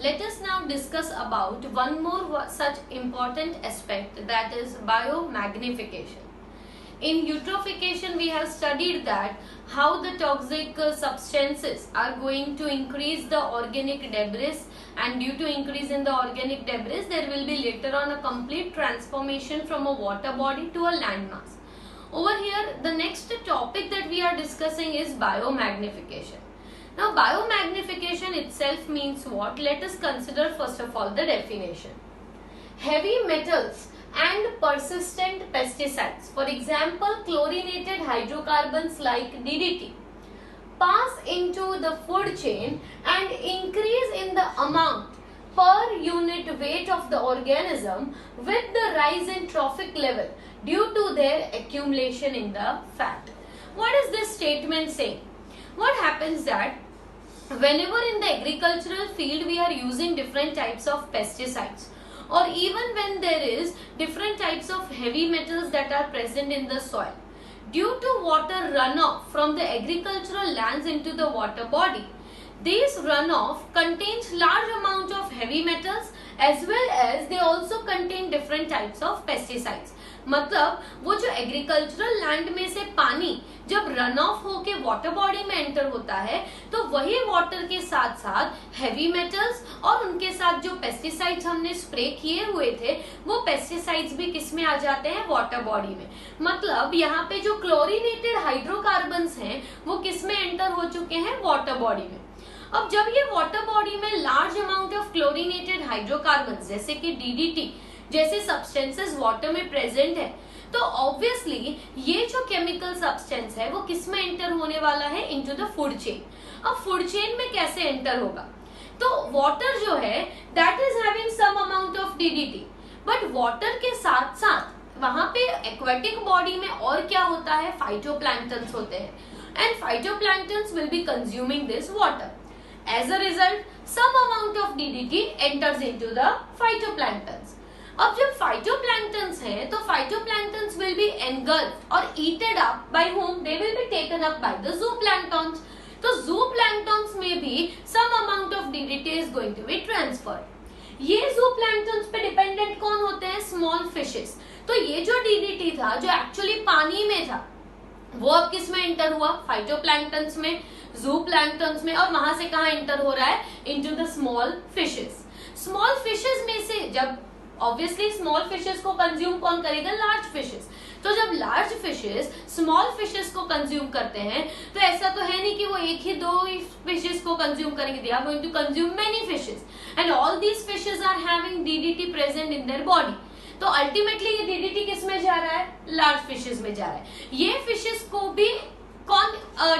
Let us now discuss about one more such important aspect, that is biomagnification. In eutrophication, we have studied that how the toxic substances are going to increase the organic debris, and due to increase in the organic debris, there will be later on a complete transformation from a water body to a landmass. Over here, the next topic that we are discussing is biomagnification. Now, biomagnification itself means what? Let us consider first of all the definition. Heavy metals and persistent pesticides, for example chlorinated hydrocarbons like DDT, pass into the food chain and increase in the amount per unit weight of the organism with the rise in trophic level due to their accumulation in the fat. What is this statement saying? What happens that whenever in the agricultural field we are using different types of pesticides, or even when there is different types of heavy metals that are present in the soil, due to water runoff from the agricultural lands into the water body, this runoff contains large amount of heavy metals as well as they also contain different types of pesticides. मतलब वो जो agricultural land में से पानी जब run of होके water body में enter होता है, तो वही वाटर के साथ साथ हैवी मेटल्स और उनके साथ जो पेस्टिसाइड्स हमने स्प्रे किए हुए थे, वो पेस्टिसाइड्स भी किस में आ जाते हैं? वाटर बॉडी में. मतलब यहाँ पे जो क्लोरीनेटेड हाइड्रोकार्बन्स हैं वो किस में एंटर हो चुके हैं? वाटर बॉडी में. अब जब ये वाटर बॉडी में large amount of chlorinated hydrocarbons जैसे कि डीडीटी जैसे सब्सटेंसेस वाटर में प्रेजेंट है, तो ऑब्वियसली ये जो केमिकल सब्सटेंस है वो किस में एंटर होने वाला है? Into the food chain. अब फूड चेन में कैसे एंटर होगा? तो वाटर जो है that is having some amount of DDT, but water के साथ साथ वहां पे एक्वेटिक बॉडी में और क्या होता है? फाइटोप्लैंक्टन्स होते हैं, and phytoplanktons will be consuming this water. As a result, some amount of DDT enters into the phytoplanktons. अब जब phytoplanktons हैं, तो phytoplanktons will be engulfed or eaten up by whom? They will be taken up by the zooplanktons. तो zooplanktons में भी some amount of DDT is going to be transferred. ये zooplanktons पे dependent कौन होते हैं? Small fishes. तो ये जो DDT था, जो एक्चुअली पानी में था, वो अब किस में एंटर हुआ? फाइटोप्लैंक्टन्स में, ज़ूप्लैंक्टन्स में, और वहां से कहा एंटर हो रहा है? Into the small fishes. Small fishes में से जब ऑब्वियसली स्मॉल फिशेस को कंज्यूम कौन करेगा? Large fishes. तो जब लार्ज फिशेस स्मॉल फिशेस को कंज्यूम करते हैं, तो ऐसा तो है नहीं कि वो एक ही दो फिशेस को कंज्यूम करेंगे. They are going to consume many fishes, and all these fishes are having DDT present in their body. तो अल्टीमेटली ये डीडीटी किस में जा रहा है? लार्ज फिशेस में जा रहा है. ये फिशेस को भी कौन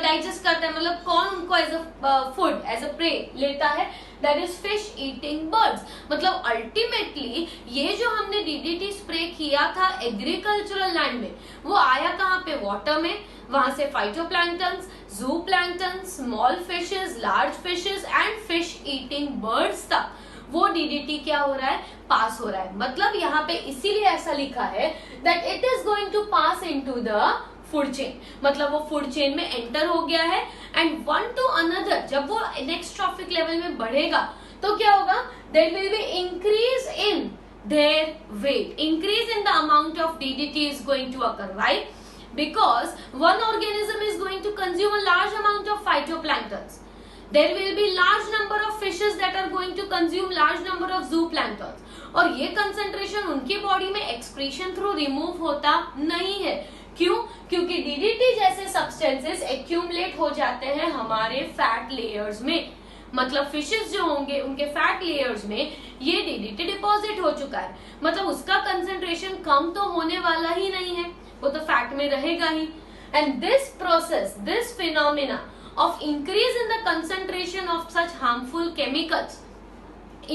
डाइजेस्ट करता है? मतलब कौन उनको as a food, as a prey लेता है? That is fish eating birds. मतलब अल्टीमेटली ये जो हमने डीडीटी स्प्रे किया था एग्रीकल्चरल लैंड में, वो आया कहाँ पे? वाटर में. वहां से phytoplanktons, zooplanktons, small fishes, large fishes and fish eating birds तक वो डीडीटी क्या हो रहा है? पास हो रहा है. मतलब यहाँ पे इसीलिए ऐसा लिखा है that it is going to pass into the food chain. मतलब वो फूड चेन में एंटर हो गया है, एंड वन टू अनदर जब वो नेक्स्ट ट्रॉफिक लेवल में बढ़ेगा तो क्या होगा? There will be increase in their weight, increase in the amount of DDT is going to occur. Why? Because one organism is going to consume a large amount of phytoplanktons. There will be large number of fishes that are going to consume large number of zooplanktons. और ये concentration उनकी body में excretion through remove होता नहीं है. क्यों? क्योंकि DDT जैसे सब्सटेंसेस एक्यूमुलेट हो जाते हैं हमारे फैट लेयर्स में. मतलब फिशेस जो होंगे उनके फैट लेयर्स में ये डीडीटी डिपॉजिट हो चुका है. मतलब उसका कंसेंट्रेशन कम तो होने वाला ही नहीं है, वो तो फैट में रहेगा ही. And this process, this phenomena of increase in the concentration of such harmful chemicals,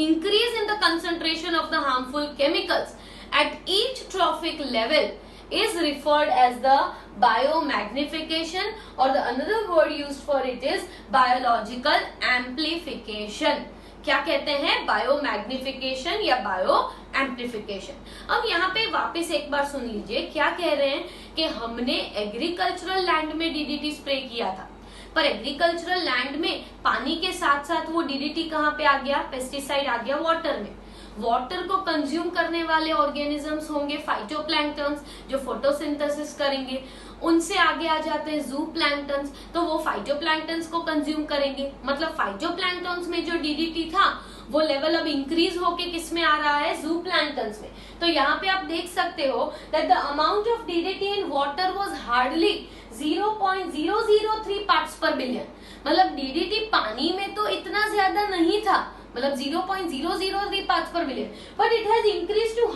increase in the concentration of the harmful chemicals at each trophic level is referred as the biomagnification, or the another word used for it is biological amplification. क्या कहते हैं? Biomagnification या bio amplification. अब यहाँ पे वापस एक बार सुन लीजिए, क्या कह रहे हैं कि हमने एग्रीकल्चरल लैंड में डीडीटी स्प्रे किया था, पर एग्रीकल्चरल लैंड में पानी के साथ साथ वो डीडीटी कहाँ पे आ गया, पेस्टिसाइड आ गया वाटर में। वाटर को कंज्यूम करने वाले ऑर्गेनिजम्स होंगे फाइटोप्लैंक्टन्स जो फोटोसिंथेसिस करेंगे, उनसे आगे आ जाते हैं जूप्लैंक्टन्स, तो वो फाइटोप्लैंक्टन्स को कंज्यूम करेंगे। मतलब फाइटोप्लैंक्टन्स में जो डीडीटी था वो लेवल अब इंक्रीज होके किस में आ रहा है, जूप्लैंक्टन्स में। तो यहाँ पे आप देख सकते हो that the amount of DDT in water was hardly 0.003 parts per billion. मतलब डीडीटी पानी में तो इतना ज्यादा नहीं था, मतलब 0.003 parts per billion, but it has increase to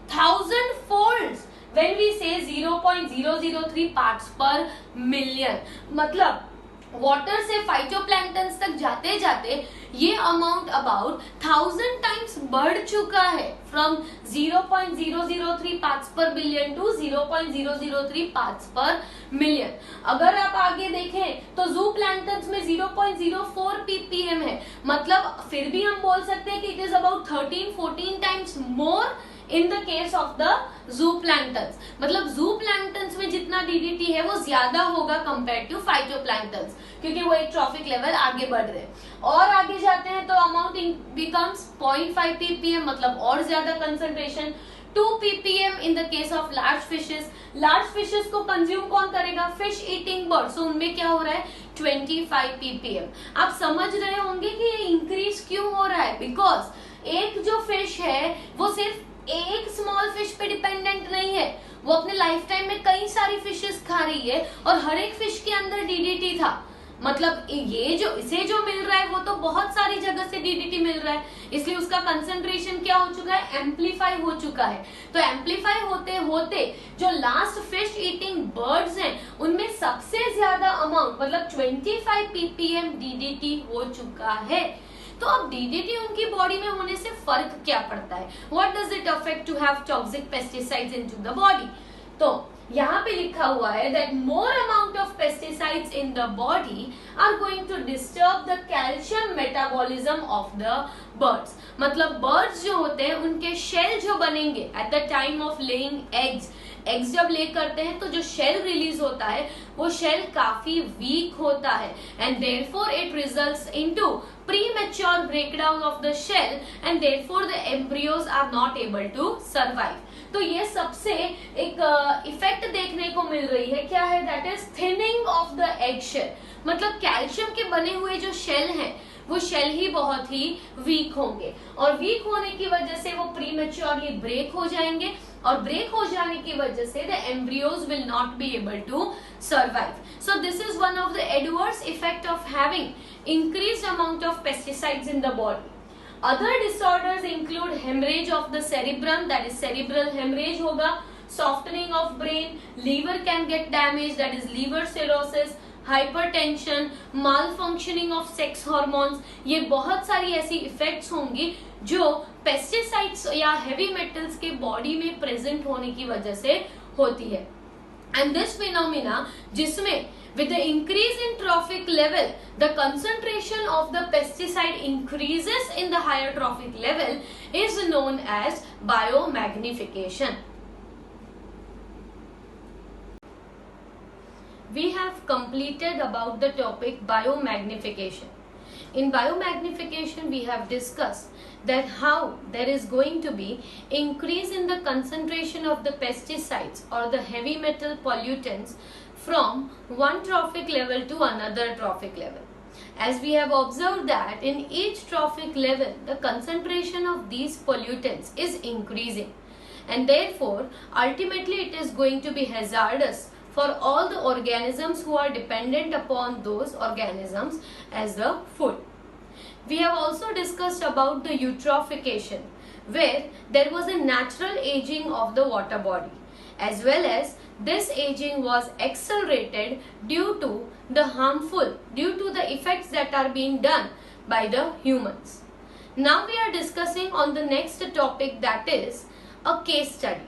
1000 folds when we say 0.003 parts per million. मतलब वाटर से फाइटोप्लैंक्टन्स तक जाते जाते ये अमाउंट अबाउट 1000 टाइम्स बढ़ चुका है, from 0.003 parts per billion to 0.003 parts per million. अगर आप आगे देखें तो जूप्लैंक्टन्स में 0.04 ppm है, मतलब फिर भी हम बोल सकते हैं कि it is about 13-14 times more in the case of the zooplanktons. मतलब जूप्लैंक्टन्स में जितना डीडीटी है वो ज्यादा होगा कंपेयर टू फाइटोप्लैंक्टन्स, क्योंकि वो एक ट्रॉफिक लेवल आगे बढ़ रहे हैं। और आगे जाते हैं तो अमाउंट बिकम्स 0.5 ppm, मतलब और ज्यादा concentration, 2 ppm in the case of large fishes. Large fishes को कंज्यूम कौन करेगा, फिश ईटिंग बर्ड्स, तो उनमें क्या हो रहा है 25 ppm। आप समझ रहे होंगे कि ये इंक्रीज क्यों हो रहा है, बिकॉज एक जो फिश है वो सिर्फ एक स्मॉल फिश पे डिपेंडेंट नहीं है, वो अपने लाइफ टाइम में कई सारी फिशेस खा रही है और हर एक फिश के अंदर डीडीटी था। मतलब ये जो इसे जो मिल रहा है वो तो बहुत सारी जगह से डीडीटी मिल रहा है, इसलिए उसका कंसंट्रेशन क्या हो चुका है, एम्पलीफाई हो चुका है। तो एम्पलीफाई होते होते जो लास्ट फिश ईटिंग बर्ड्स हैं उनमें सबसे ज्यादा अमाउंट मतलब 25 ppm डीडीटी हो चुका है। तो अब डीडीटी उनकी बॉडी में होने से फर्क क्या पड़ता है, what does it affect to have toxic pesticides into the body. तो यहाँ पे लिखा हुआ है that more amount of pesticides in the body are going to disturb the calcium metabolism of the birds. मतलब बर्ड्स जो होते हैं उनके शेल जो बनेंगे at the time of laying eggs, eggs जब ले करते हैं तो जो शेल रिलीज होता है वो शेल काफी वीक होता है, and therefore it results into premature breakdown of the shell and therefore the embryos are not able to survive। तो ये सबसे एक इफेक्ट देखने को मिल रही है, क्या है, that is thinning of the egg shell. मतलब कैल्शियम के बने हुए जो शेल हैं वो शेल ही बहुत ही वीक होंगे, और वीक होने की वजह से वो प्रीमेच्योरली ब्रेक हो जाएंगे, और ब्रेक हो जाने की वजह से the embryos will not be able to survive. So this is one of the adverse effect of having increased amount of pesticides in the body. Other disorders include hemorrhage of the cerebrum, that is cerebral hemorrhage होगा, softening of brain, liver can get damaged, that is liver cirrhosis, hypertension, malfunctioning of sex hormones। ये बहुत सारी ऐसी effects होंगी जो pesticides या heavy metals के body में प्रेजेंट होने की वजह से होती है। एंड दिस फिनोमिना जिसमें with the increase in trophic level the concentration of the pesticide increases in the higher trophic level is known as biomagnification। We have completed about the topic biomagnification। In biomagnification we have discussed that how there is going to be increase in the concentration of the pesticides or the heavy metal pollutants from one trophic level to another trophic level. As we have observed that in each trophic level the concentration of these pollutants is increasing, and therefore ultimately it is going to be hazardous for all the organisms who are dependent upon those organisms as the food. We have also discussed about the eutrophication, where there was a natural aging of the water body, as well as this aging was accelerated due to the effects that are being done by the humans. Now we are discussing on the next topic, that is a case study.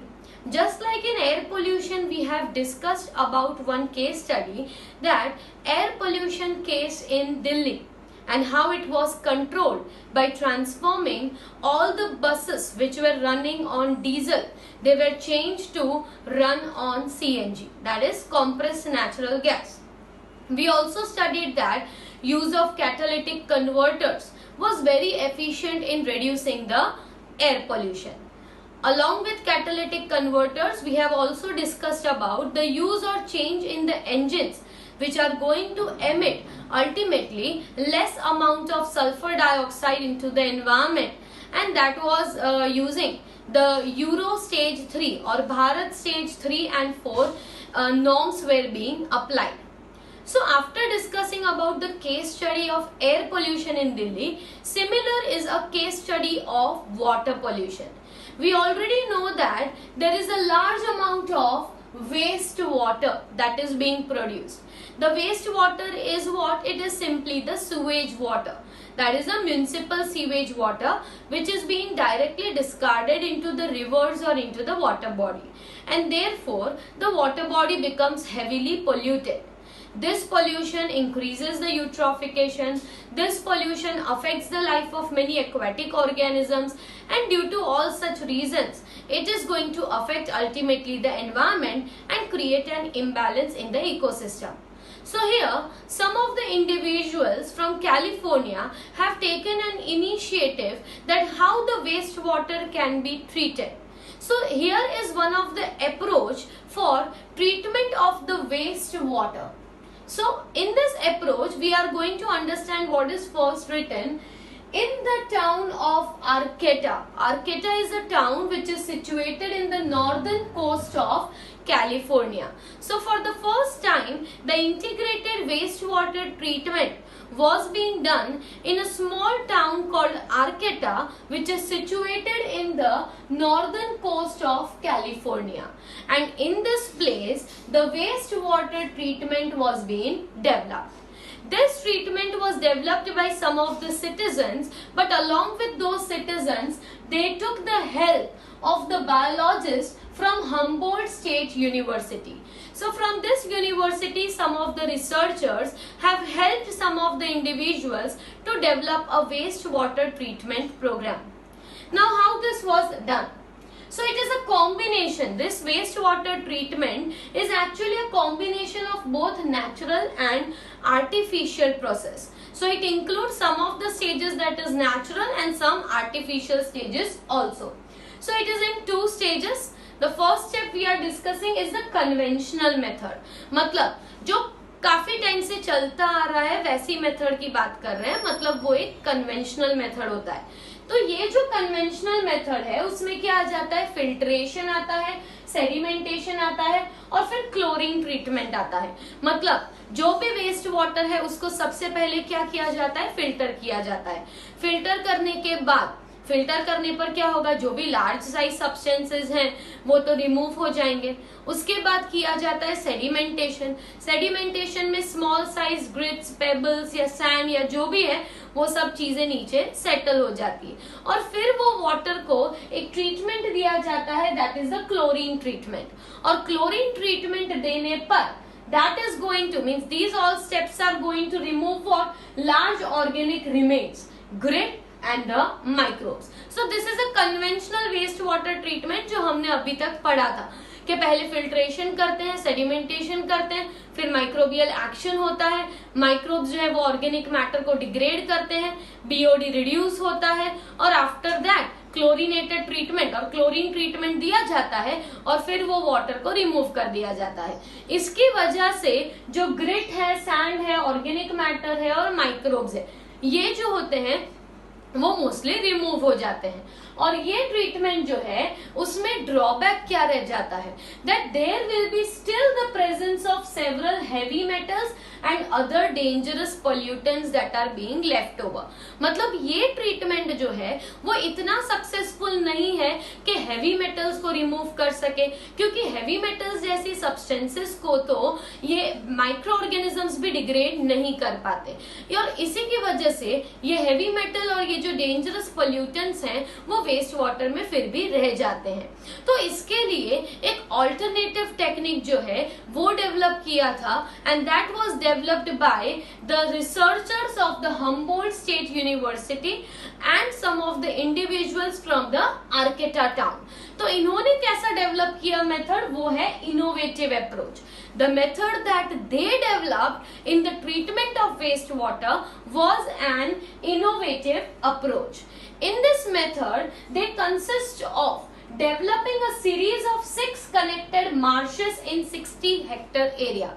Just like in air pollution we have discussed about one case study, that air pollution case in Delhi, and how it was controlled by transforming all the buses which were running on diesel, they were changed to run on CNG, that is compressed natural gas. We also studied that use of catalytic converters was very efficient in reducing the air pollution. Along with catalytic converters, we have also discussed about the use or change in the engines which are going to emit ultimately less amount of sulfur dioxide into the environment, and that was using the Euro stage 3 or Bharat stage 3 and 4 norms were being applied. So after discussing about the case study of air pollution in Delhi, similar is a case study of water pollution. We already know that there is a large amount of wastewater that is being produced. The wastewater is what? It is simply the sewage water. That is the municipal sewage water which is being directly discarded into the rivers or into the water body. And therefore, the water body becomes heavily polluted. This pollution increases the eutrophication. This pollution affects the life of many aquatic organisms, and due to all such reasons, it is going to affect ultimately the environment and create an imbalance in the ecosystem. So here, some of the individuals from California have taken an initiative that how the wastewater can be treated. So here is one of the approach for treatment of the wastewater. So in this approach, we are going to understand what is first written in the town of Arcata. Arcata is a town which is situated in the northern coast of California. So for the first time, the integrated wastewater treatment was being done in a small town called Arcata, which is situated in the northern coast of California. And in this place, the wastewater treatment was being developed. This treatment was developed by some of the citizens, but along with those citizens, they took the help of the biologists from Humboldt State University. So from this university, some of the researchers have helped some of the individuals to develop a wastewater treatment program. Now how this was done? So it is a combination. This wastewater treatment is actually a combination of both natural and artificial process. So it includes some of the stages that is natural and some artificial stages also. So it is in two stages. The first step we are discussing is the conventional method. मतलब जो काफी time से चलता आ रहा है वैसी method की बात कर रहे हैं, मतलब वो एक कन्वेंशनल मेथड होता है. तो ये जो कन्वेंशनल मेथड है उसमें क्या आ जाता है? फिल्ट्रेशन आता है, सेडिमेंटेशन आता है और फिर क्लोरीन ट्रीटमेंट आता है. मतलब जो भी वेस्ट वाटर है उसको सबसे पहले क्या किया जाता है? फिल्टर किया जाता है. फिल्टर करने के बाद फिल्टर करने पर क्या होगा? जो भी लार्ज साइज सब्सटेंसेस हैं वो तो रिमूव हो जाएंगे. उसके बाद किया जाता है सेडिमेंटेशन. सेडिमेंटेशन में स्मॉल साइज ग्रिट्स, पेबल्स या सैंड या जो भी है वो सब चीजें नीचे सेटल हो जाती है और फिर वो वाटर को एक ट्रीटमेंट दिया जाता है, that is the chlorine treatment. और क्लोरीन ट्रीटमेंट देने पर that is going to means these all steps are going to remove what? Large organic remains, grit and the microbes. So this is a conventional wastewater treatment जो हमने अभी तक पढ़ा था कि पहले फिल्ट्रेशन करते हैं, सेडिमेंटेशन करते हैं, फिर माइक्रोबियल एक्शन होता है, माइक्रोब्स जो है वो ऑर्गेनिक मैटर को डिग्रेड करते हैं, बीओडी रिड्यूस होता है और आफ्टर दैट क्लोरीनेटेड ट्रीटमेंट और क्लोरीन ट्रीटमेंट दिया जाता है और फिर वो वाटर को रिमूव कर दिया जाता है. इसकी वजह से जो ग्रिट है, सैंड है, ऑर्गेनिक मैटर है और माइक्रोब्स है, ये जो होते हैं वो मोस्टली रिमूव हो जाते हैं. और ये ट्रीटमेंट जो है उसमें ड्रॉबैक क्या रह जाता है? That there will be still the presence of several heavy metals and other dangerous pollutants that are being left over. मतलब ये ट्रीटमेंट जो है वो इतना सक्सेसफुल नहीं है कि हैवी मेटल्स को रिमूव कर सके, क्योंकि हैवी मेटल्स जैसी सब्सटेंसेस को तो ये माइक्रो ऑर्गेनिजम्स भी डिग्रेड नहीं कर पाते और इसी की वजह से ये हैवी मेटल और ये जो डेंजरस पोल्यूटेंट्स हैं वो वेस्ट वाटर में फिर भी रह जाते हैं. तो इसके लिए एक ऑल्टरनेटिव टेक्निक जो है वो डेवलप किया था and that was developed by the researchers of the Humboldt State University and some of the individuals from the Arcata town. तो इन्होंने कैसा डेवलप किया मेथड? वो है innovative approach. The method that they developed in the treatment of wastewater was an innovative approach. In this method, they consist of developing a series of 6 connected marshes in 60 hectare area.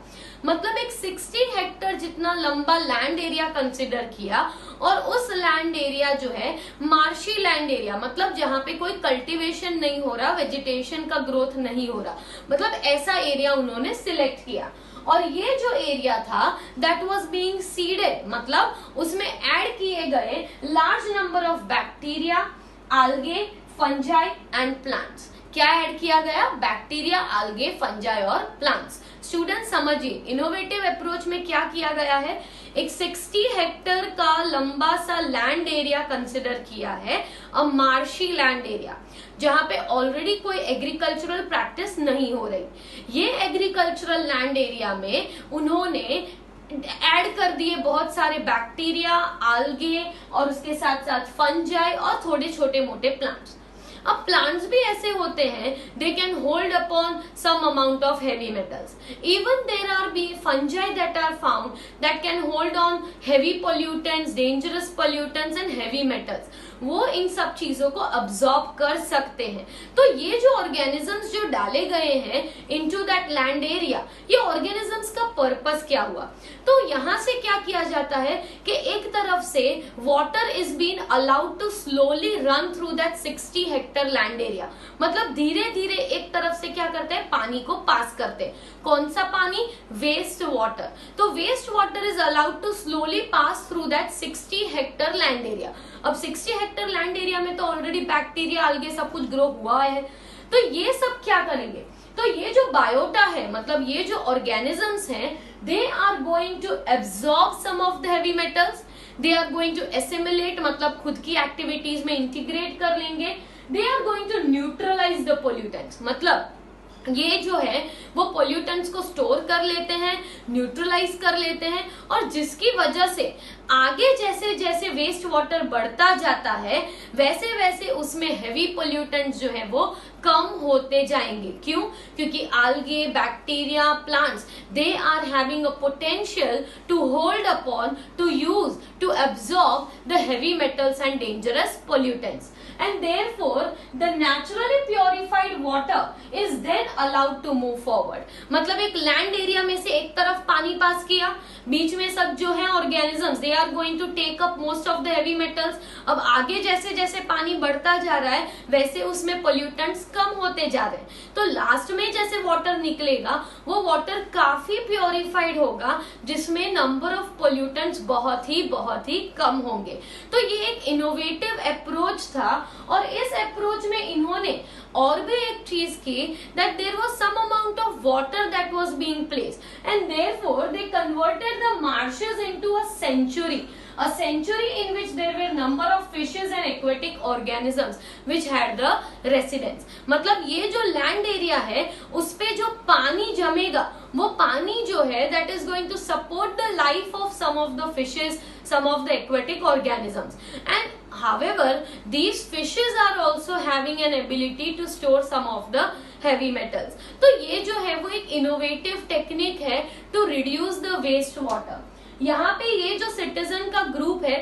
मतलब एक 60 Hector जितना लंबा land area consider किया और उस land area जो है marshy land area, मतलब जहां पे कोई कल्टीवेशन नहीं हो रहा, वेजिटेशन का ग्रोथ नहीं हो रहा, मतलब ऐसा एरिया उन्होंने सिलेक्ट किया। और ये जो एरिया था दैट वाज बीइंग सीडेड, मतलब उसमें ऐड किए गए large number of bacteria, algae, fungi and plants. क्या ऐड किया गया? बैक्टीरिया, आल्गे, फंजाई और प्लांट्स। स्टूडेंट समझिए, इनोवेटिव अप्रोच में क्या किया गया है, एक 60 हेक्टर का लंबा सा लैंड एरिया कंसिडर किया है, अ मार्शी लैंड एरिया, जहां पे ऑलरेडी कोई एग्रीकल्चरल प्रैक्टिस नहीं हो रही। ये एग्रीकल्चरल लैंड एरिया में उन्होंने ऐड कर दिए बहुत सारे बैक्टीरिया, आल्गे और उसके साथ साथ फंजाई और थोड़े छोटे मोटे प्लांट्स। अब प्लांट्स भी ऐसे होते हैं, they can hold upon some amount of heavy metals. Even there are be fungi that are found that can hold on heavy pollutants, dangerous pollutants and heavy metals. वो इन सब चीजों को अब्सॉर्ब कर सकते हैं। तो ये जो ऑर्गेनिजम्स जो डाले गए हैं इनटू दैट लैंड एरिया, ये ऑर्गेनिजम्स का पर्पस क्या हुआ? तो यहां से क्या किया जाता है कि एक तरफ से water is been allowed to slowly run through that 60 hectare land area, मतलब धीरे धीरे एक तरफ से क्या करते हैं, पानी को पास करते हैं। कौन सा पानी? Waste water. तो waste water is allowed to slowly pass through that 60 hectare land area. अब 60 हेक्टर लैंड एरिया में तो ऑलरेडी बैक्टीरिया, आल्गे सब कुछ ग्रो हुआ है, तो ये सब क्या करेंगे? तो ये जो बायोटा है, मतलब ये जो ऑर्गेनिजम्स हैं, they are going to absorb some of the heavy metals, they are going to assimilate, मतलब खुद की एक्टिविटीज में इंटीग्रेट कर लेंगे, they are going to neutralize the pollutants, मतलब ये जो है वो पोल्यूटेंट्स को स्टोर कर लेते हैं, न्यूट्रलाइज कर लेते हैं, और जिसकी वजह से आगे जैसे जैसे वेस्ट वाटर बढ़ता जाता है वैसे वैसे उसमें हेवी पोल्यूटेंट्स जो है वो कम होते जाएंगे। क्यों? क्योंकि algae, bacteria, plants, they are having a potential to hold upon, to use, to absorb the heavy metals and dangerous pollutants, and therefore the naturally purified water is then allowed to move forward। मतलब एक land area में से एक तरफ पानी पास किया, बीच में सब जो है organisms, they are going to take up most of the heavy metals. अब आगे जैसे जैसे पानी बढ़ता जा रहा है वैसे उसमें पोल्यूटेंट्स कम होते जा रहे हैं, तो लास्ट में जैसे वाटर निकलेगा वो वाटर काफी प्योरिफाइड होगा, जिसमें नंबर ऑफ पोल्यूटेंट्स बहुत ही कम होंगे। तो ये एक इनोवेटिव अप्रोच था, और इस अप्रोच में इन्होंने और भी एक चीज की, that there was some amount of water that was being placed and therefore they converted the marshes into a century, a century in which there were number of fishes and aquatic organisms which had the residence। मतलब ये जो land area है उस पे जो पानी जमेगा वो पानी जो है that is going to support the life of some of the fishes, some of the aquatic organisms, and however these fishes are also having an ability to store some of the heavy metals। तो ये जो है वो एक innovative technique है to reduce the waste water। यहाँ पे ये जो सिटीजन का ग्रुप है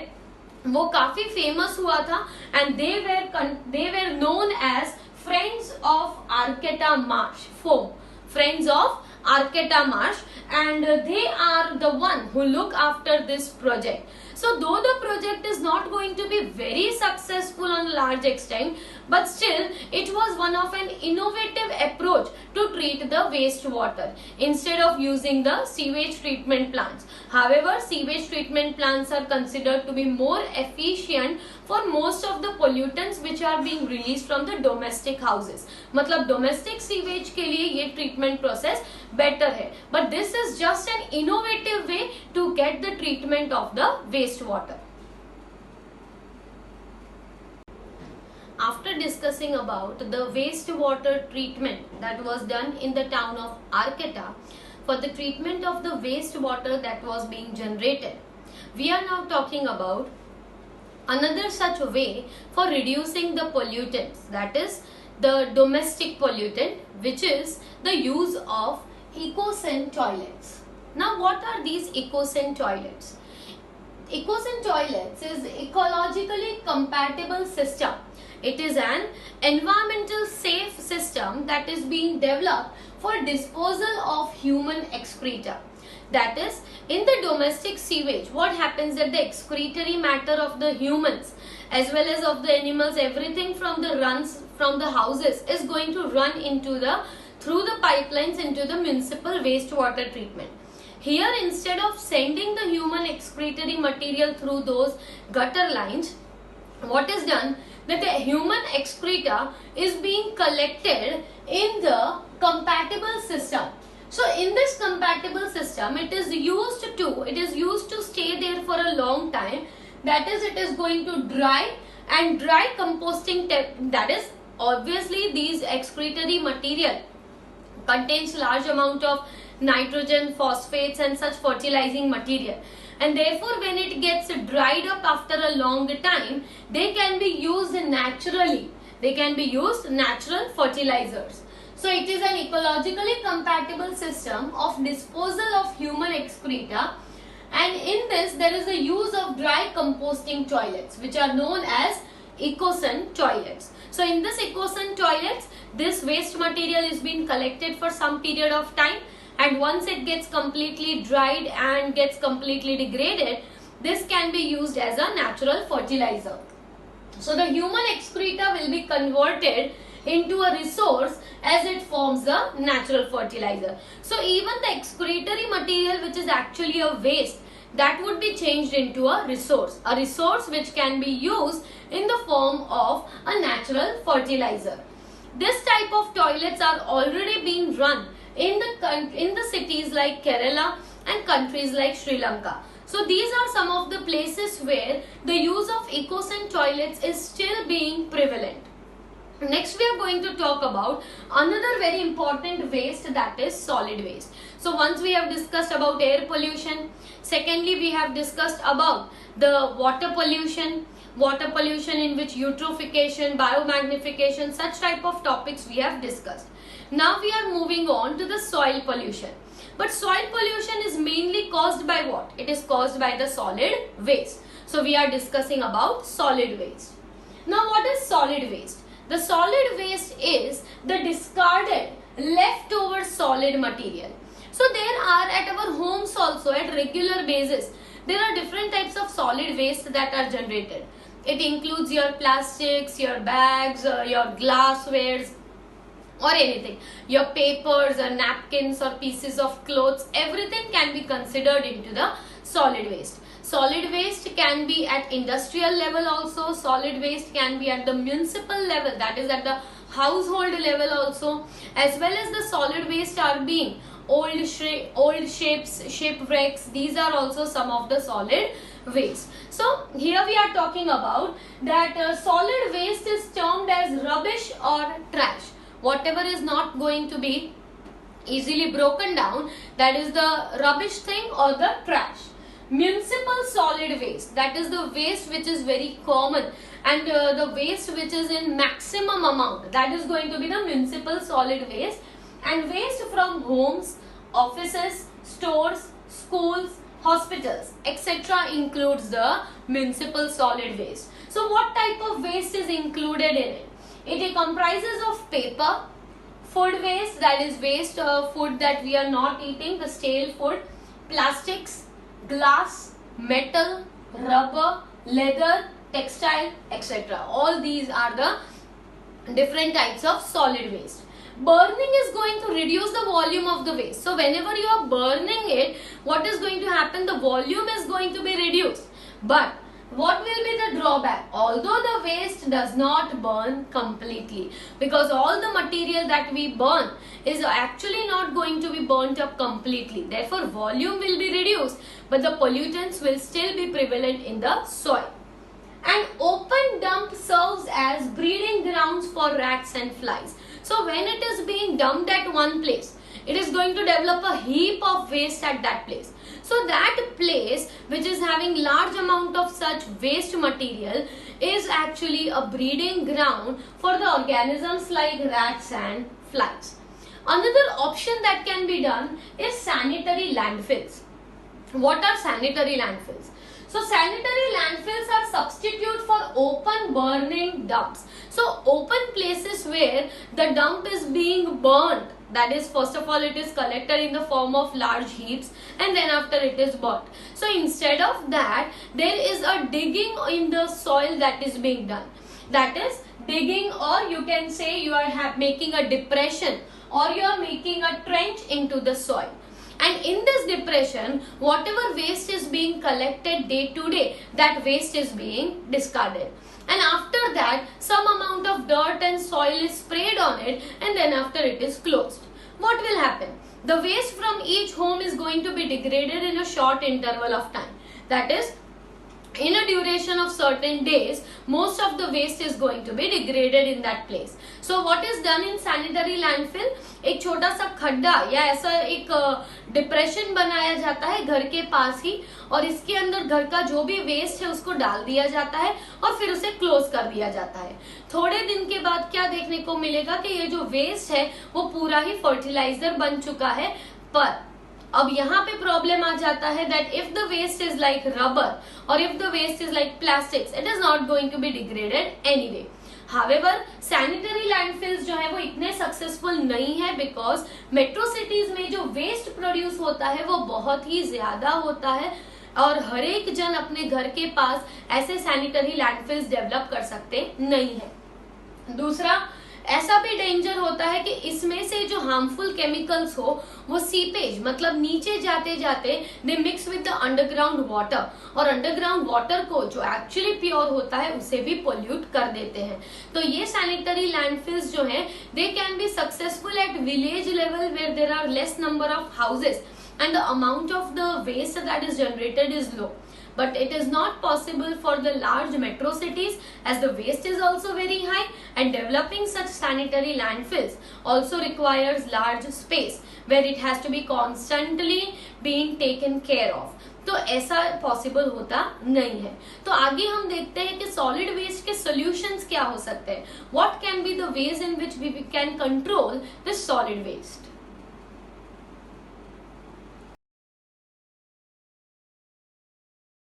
वो काफी फेमस हुआ था, and they were known as friends of Arcata marsh, FOAM, friends of Arcata marsh, and they are the one who look after this project। So though the project is not going to be very successful on a large extent, but still it was one of an innovative approach to treat the wastewater instead of using the sewage treatment plants। However, sewage treatment plants are considered to be more efficient for most of the pollutants which are being released from the domestic houses। मतलब domestic sewage के लिए ये treatment process better है, but this is just an innovative way to get the treatment of the wastewater। After discussing about the wastewater treatment that was done in the town of Arcata for the treatment of the wastewater that was being generated, we are now talking about another such way for reducing the pollutants, that is the domestic pollutant, which is the use of Ecosen toilets. Now what are these Ecosen toilets? Ecosen toilets is ecologically compatible system. It is an environmental safe system that is being developed for disposal of human excreta. That is, in the domestic sewage, what happens that the excretory matter of the humans as well as of the animals, everything from the runs from the houses is going to run into the through the pipelines into the municipal wastewater treatment. Here, instead of sending the human excretory material through those gutter lines, what is done that the human excreta is being collected in the compatible system. So in this compatible system, it is used to stay there for a long time. That is, it is going to dry, and dry composting, that is, obviously these excretory material contains large amount of nitrogen, phosphates and such fertilizing material, and therefore when it gets dried up after a long time, they can be used naturally. They can be used natural fertilizers. So it is an ecologically compatible system of disposal of human excreta, and in this there is a use of dry composting toilets which are known as Ecosen toilets. So in this Ecosen toilets, this waste material is being collected for some period of time, and once it gets completely dried and gets completely degraded, this can be used as a natural fertilizer. So the human excreta will be converted into a resource as it forms the natural fertilizer. So even the excretory material, which is actually a waste, that would be changed into a resource which can be used in the form of a natural fertilizer. This type of toilets are already being run in the cities like Kerala and countries like Sri Lanka. So these are some of the places where the use of Ecosen toilets is still being prevalent. Next, we are going to talk about another very important waste, that is solid waste. So once we have discussed about air pollution, secondly we have discussed about the water pollution in which eutrophication, biomagnification, such type of topics we have discussed. Now we are moving on to the soil pollution. But soil pollution is mainly caused by what? It is caused by the solid waste. So we are discussing about solid waste. Now what is solid waste? The solid waste is the discarded leftover solid material. So there are at our homes also at regular basis, there are different types of solid waste that are generated. It includes your plastics, your bags, your glasswares or anything. Your papers or napkins or pieces of clothes, everything can be considered into the solid waste. Solid waste can be at industrial level also. Solid waste can be at the municipal level, that is at the household level also. As well as the solid waste are being old ships, shipwrecks. These are also some of the solid waste. So here we are talking about that solid waste is termed as rubbish or trash. Whatever is not going to be easily broken down, that is the rubbish thing or the trash. Municipal solid waste, that is the waste which is very common, and the waste which is in maximum amount, that is going to be the municipal solid waste. And waste from homes, offices, stores, schools, hospitals, etc. includes the municipal solid waste. So what type of waste is included in it? It comprises of paper, food waste, that is waste of food that we are not eating, the stale food, plastics, glass, metal, rubber, leather, textile, etc. All these are the different types of solid waste. Burning is going to reduce the volume of the waste. So whenever you are burning it, what is going to happen? The volume is going to be reduced. But what will be the drawback? Although the waste does not burn completely, because all the material that we burn is actually not going to be burnt up completely. Therefore, volume will be reduced, but the pollutants will still be prevalent in the soil. An open dump serves as breeding grounds for rats and flies. So when it is being dumped at one place, it is going to develop a heap of waste at that place. So that place which is having large amount of such waste material is actually a breeding ground for the organisms like rats and flies. Another option that can be done is sanitary landfills. What are sanitary landfills? So sanitary landfills are substitute for open burning dumps. So open places where the dump is being burnt, that is, first of all it is collected in the form of large heaps and then after it is burnt. So instead of that, there is a digging in the soil that is being done. That is digging, or you can say you are making a depression or you are making a trench into the soil. And in this depression, whatever waste is being collected day to day, that waste is being discarded. And after that, some amount of dirt and soil is sprayed on it, and then after it is closed. What will happen? The waste from each home is going to be degraded in a short interval of time. That is, in a duration of certain days, most of the waste is going to be degraded in that place. So what is done in sanitary landfill? एक छोटा सा खड्डा या ऐसा एक depression बनाया जाता है घर के पास ही, और इसके अंदर घर का जो भी वेस्ट है उसको डाल दिया जाता है और फिर उसे क्लोज कर दिया जाता है. थोड़े दिन के बाद क्या देखने को मिलेगा कि ये जो वेस्ट है वो पूरा ही फर्टिलाइजर बन चुका है. पर अब यहाँ पे प्रॉब्लम आ जाता है that if the waste is like rubber और if the waste is like plastics, it is not going to be degraded anyway. However sanitary landfills जो है वो इतने सक्सेसफुल नहीं है, बिकॉज मेट्रो सिटीज में जो वेस्ट प्रोड्यूस होता है वो बहुत ही ज्यादा होता है और हर एक जन अपने घर के पास ऐसे सैनिटरी लैंडफिल्स डेवलप कर सकते नहीं है. दूसरा, ऐसा भी डेंजर होता है कि इसमें से जो हार्मफुल केमिकल्स हो वो सीपेज मतलब नीचे जाते जाते they mix with the underground water, और अंडरग्राउंड वाटर को जो एक्चुअली प्योर होता है उसे भी पोल्यूट कर देते हैं. तो ये सैनिटरी लैंडफिल्स जो हैं they can be successful at village level where there are less number of houses and the amount of the waste that is generated is low. But it is not possible for the large metro cities as the waste is also very high, and developing such sanitary landfills also requires large space where it has to be constantly being taken care of. तो ऐसा possible होता नहीं है. तो आगे हम देखते हैं कि सॉलिड वेस्ट के सॉल्यूशंस क्या हो सकते हैं. What can be the ways in which we can control this solid waste.